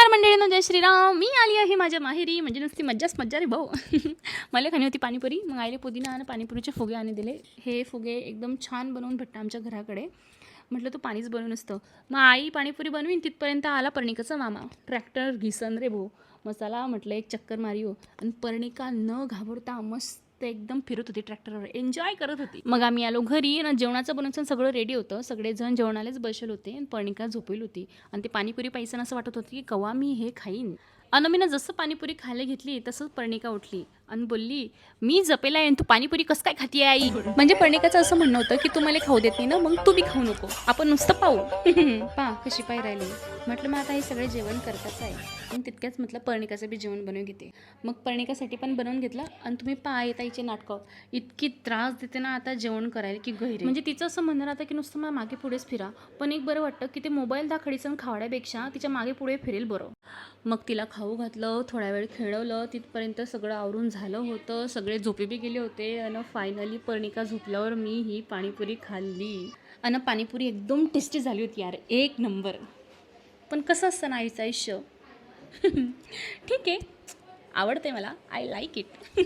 नमस्कार मंडळींनो, जय श्रीराम. मी आली आहे माझ्या माहेरी. म्हणजे नुसती मज्जाच मज्जा रे भाऊ. मला खाणी होती पाणीपुरी. मग आईले पुदिना आणि पाणीपुरीचे फुगे आणि दिले. हे फुगे एकदम छान बनवून भेटतं आमच्या घराकडे. म्हटलं तू पाणीच बनवून असतं. मग आई पाणीपुरी बनवीन तिथपर्यंत आला पर्णिकाचा मामा. ट्रॅक्टर घिसन रे भाऊ. मसाला म्हटलं एक चक्कर मारियो. आणि पर्णिका न घाबरता मस्त एकदम फिरत होती ट्रॅक्टरवर, एन्जॉय करत होती. मग आम्ही आलो घरी आणि जेवणाचं बनवून सगळं रेडी होतं. सगळेजण जेवणालाच बसले होते. पर्णिका झोपेल होती आणि ते पाणीपुरी पैसा असं वाटत होती की कवा मी हे खाईन. आणि मी जसं पाणीपुरी खायला घेतली तसंच पर्णिका उठली आणि बोलली, मी जपेला आहे तू पाणीपुरी कसं काय खाती आई. म्हणजे पर्णिकाचं असं म्हणणं होतं की तू मला खाऊ देत नाही ना, मग तू बी खाऊ नको, आपण नुसतं पाहू. पा कशी पाय राहिली. म्हटलं मग आता हे सगळे जेवण करताच आहे. आणि तितक्याच म्हटलं पर्णिकाचं बी जेवण बनवून घेते. मग पर्णिकासाठी पण बनवून घेतलं. आणि तुम्ही पहा येता हिचे नाटकं इतकी त्रास देते ना आता जेवण करायला की गैरे. म्हणजे तिचं असं म्हणणं राहतं की नुसतं मला मागे पुढेच फिरा. पण एक बरं वाटतं की ते मोबाईल दाखडीचं खावड्यापेक्षा तिच्या मागे पुढे फिरेल बरं. मग तिला खाऊ घातलं, थोड्या वेळ खेळवलं. तिथपर्यंत सगळं आवरून झालं होतं. सगळे झोपे बी गेले होते. आणि फायनली पर्णिका झोपल्यावर मी ही पाणीपुरी खाल्ली. आणि पाणीपुरी एकदम टेस्टी झाली होती यार, एक नंबर. पण कसं असतं ना आईचं आयुष्य. ठीक आहे, आवडते मला, आय लाईक इट.